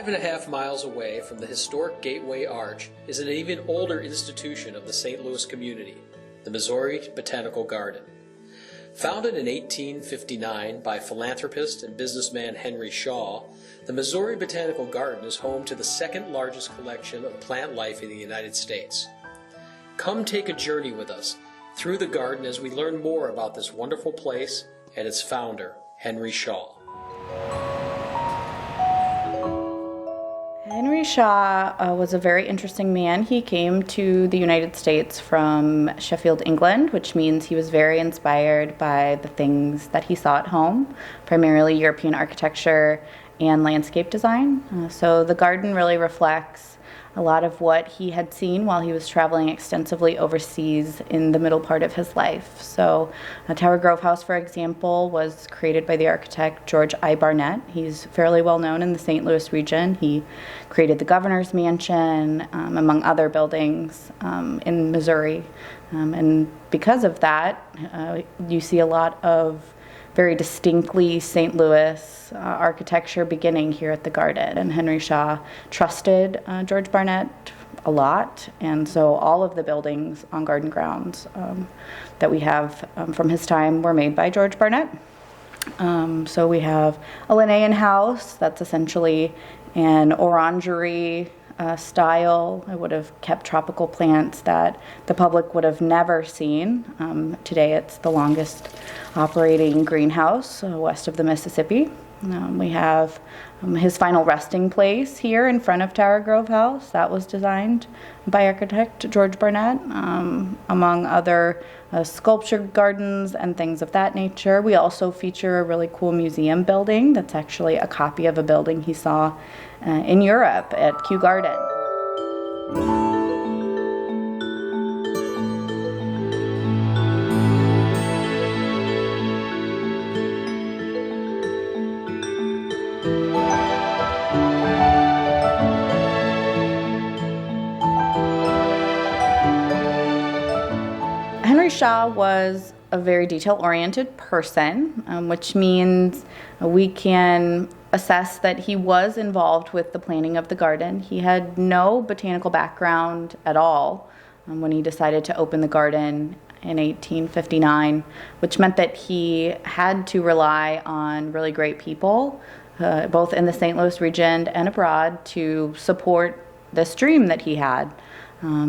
5.5 miles away from the historic Gateway Arch is an even older institution of the St. Louis community, the Missouri Botanical Garden. Founded in 1859 by philanthropist and businessman Henry Shaw, the Missouri Botanical Garden is home to the second largest collection of plant life in the United States. Come take a journey with us through the garden as we learn more about this wonderful place and its founder, Henry Shaw. Henry Shaw was a very interesting man. He came to the United States from Sheffield, England, which means he was very inspired by the things that he saw at home, primarily European architecture and landscape design. So the garden really reflects a lot of what he had seen while he was traveling extensively overseas in the middle part of his life. So Tower Grove House, for example, was created by the architect George I. Barnett. He's fairly well known in the St. Louis region. He created the Governor's Mansion, among other buildings in Missouri. And because of that, you see a lot of very distinctly St. Louis architecture beginning here at the garden. And Henry Shaw trusted George Barnett a lot, and so all of the buildings on garden grounds that we have from his time were made by George Barnett. So we have a Linnaean house that's essentially an orangery style. I would have kept tropical plants that the public would have never seen. Today it's the longest operating greenhouse west of the Mississippi. We have his final resting place here in front of Tower Grove House. That was designed by architect George Barnett, among other sculpture gardens and things of that nature. We also feature a really cool museum building that's actually a copy of a building he saw in Europe at Kew Garden. Henry Shaw was a very detail-oriented person, which means we can assess that he was involved with the planning of the garden. He had no botanical background at all when he decided to open the garden in 1859, which meant that he had to rely on really great people, both in the St. Louis region and abroad, to support this dream that he had.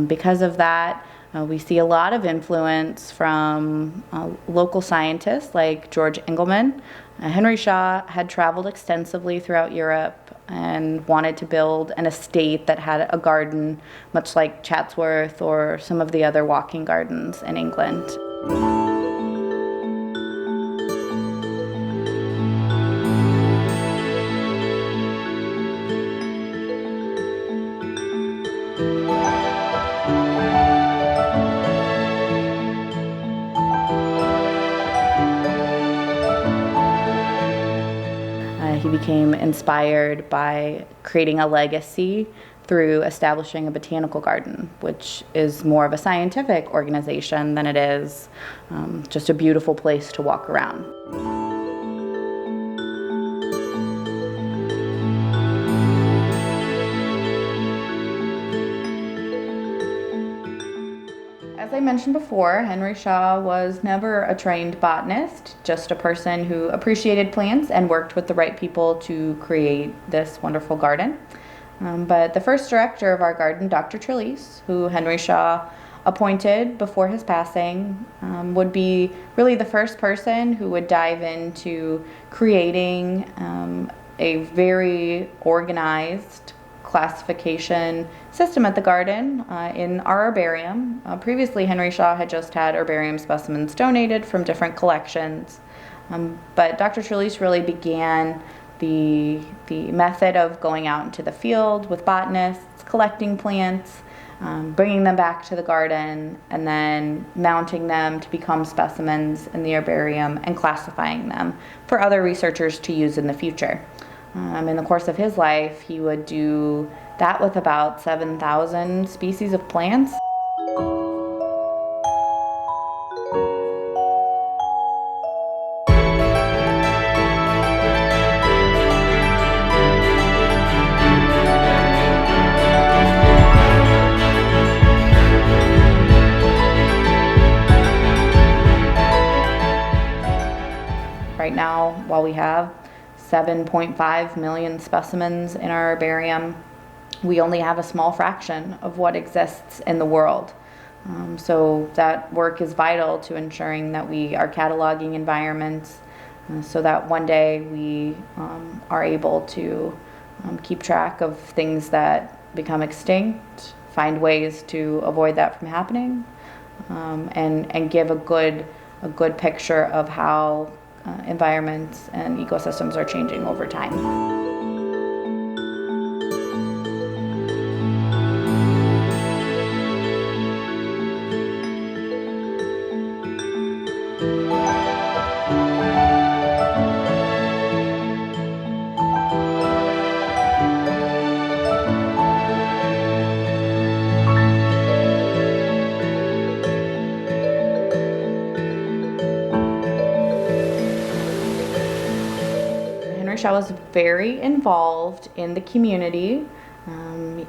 Because of that, we see a lot of influence from local scientists like George Engelmann. Henry Shaw had traveled extensively throughout Europe and wanted to build an estate that had a garden much like Chatsworth or some of the other walking gardens in England. He became inspired by creating a legacy through establishing a botanical garden, which is more of a scientific organization than it is just a beautiful place to walk around. As I mentioned before, Henry Shaw was never a trained botanist, just a person who appreciated plants and worked with the right people to create this wonderful garden. But the first director of our garden, Dr. Trelease, who Henry Shaw appointed before his passing, would be really the first person who would dive into creating a very organized classification system at the garden in our herbarium. Previously, Henry Shaw had just had herbarium specimens donated from different collections, but Dr. Trelease really began the method of going out into the field with botanists, collecting plants, bringing them back to the garden, and then mounting them to become specimens in the herbarium and classifying them for other researchers to use in the future. In the course of his life, he would do that with about 7,000 species of plants. Right now, while we have 7.5 million specimens in our herbarium, we only have a small fraction of what exists in the world. So that work is vital to ensuring that we are cataloging environments so that one day we are able to keep track of things that become extinct, find ways to avoid that from happening, and give a good picture of how environments and ecosystems are changing over time. Shaw was very involved in the community.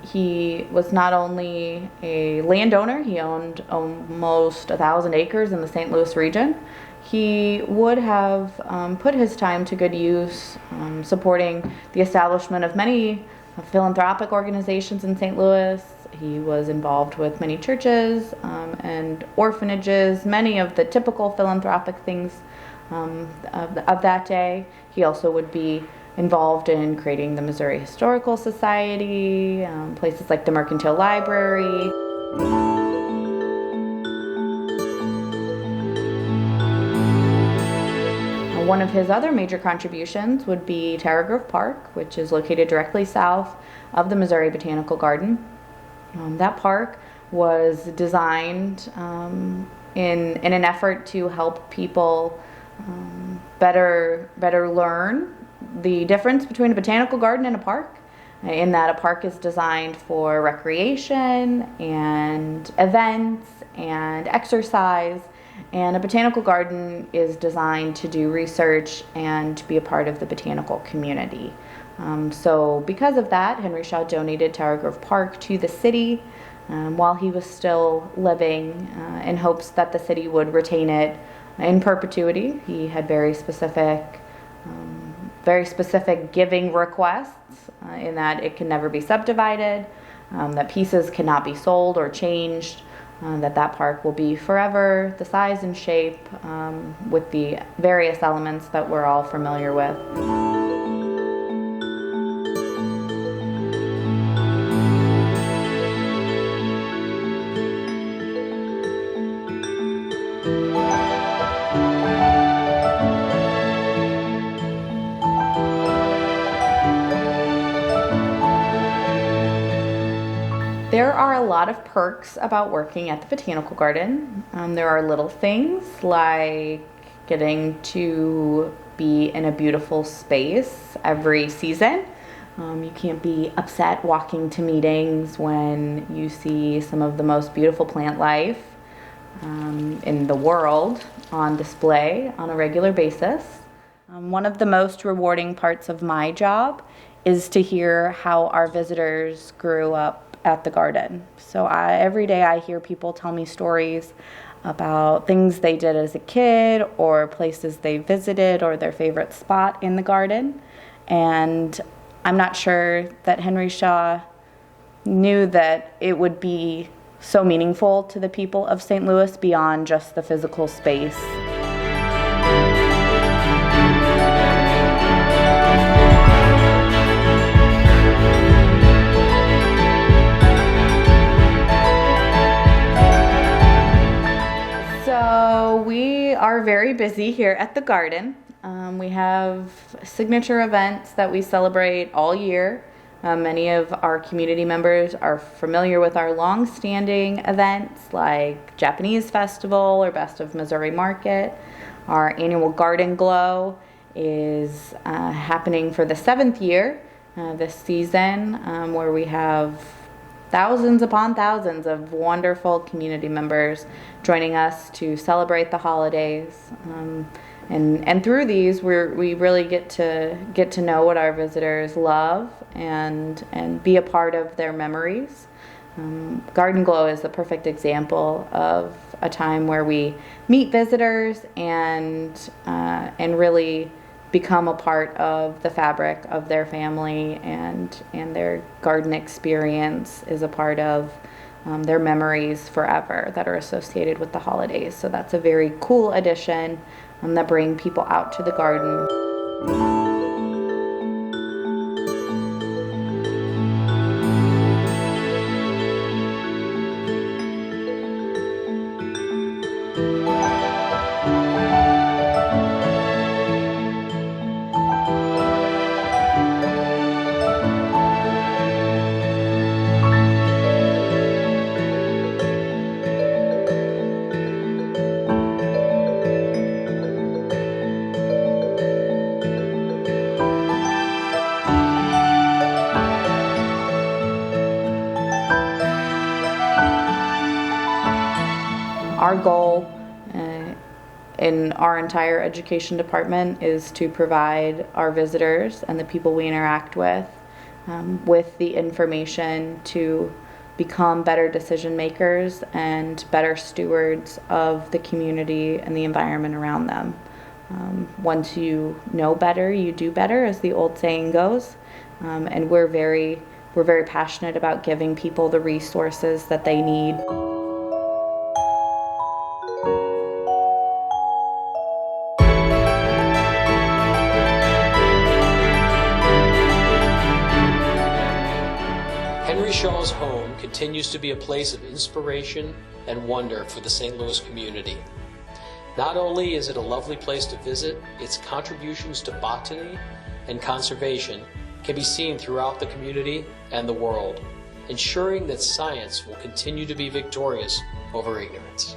He was not only a landowner, he owned almost 1,000 acres in the St. Louis region. He would have put his time to good use supporting the establishment of many philanthropic organizations in St. Louis. He was involved with many churches and orphanages, many of the typical philanthropic things of that day. He also would be involved in creating the Missouri Historical Society, places like the Mercantile Library. One of his other major contributions would be Terra Park, which is located directly south of the Missouri Botanical Garden. That park was designed in an effort to help people better learn the difference between a botanical garden and a park, in that a park is designed for recreation and events and exercise, and a botanical garden is designed to do research and to be a part of the botanical community. So because of that, Henry Shaw donated Terra Grove Park to the city while he was still living, in hopes that the city would retain it in perpetuity. He had very specific giving requests, in that it can never be subdivided, that pieces cannot be sold or changed, that park will be forever the size and shape, with the various elements that we're all familiar with. There are a lot of perks about working at the Botanical Garden. There are little things like getting to be in a beautiful space every season. You can't be upset walking to meetings when you see some of the most beautiful plant life in the world on display on a regular basis. One of the most rewarding parts of my job is to hear how our visitors grew up at the garden. So every day I hear people tell me stories about things they did as a kid, or places they visited, or their favorite spot in the garden. And I'm not sure that Henry Shaw knew that it would be so meaningful to the people of St. Louis beyond just the physical space. So we are very busy here at the garden. We have signature events that we celebrate all year. Many of our community members are familiar with our long-standing events like Japanese Festival or Best of Missouri Market. Our annual Garden Glow is happening for the 7th year this season, where we have thousands upon thousands of wonderful community members joining us to celebrate the holidays. And through these, we really get to know what our visitors love and be a part of their memories. Garden Glow is the perfect example of a time where we meet visitors and really become a part of the fabric of their family, and their garden experience is a part of their memories forever that are associated with the holidays. So that's a very cool addition that bring people out to the garden. Our goal in our entire education department is to provide our visitors and the people we interact with the information to become better decision makers and better stewards of the community and the environment around them. Once you know better, you do better, as the old saying goes, and we're very passionate about giving people the resources that they need. Henry Shaw's home continues to be a place of inspiration and wonder for the St. Louis community. Not only is it a lovely place to visit, its contributions to botany and conservation can be seen throughout the community and the world, ensuring that science will continue to be victorious over ignorance.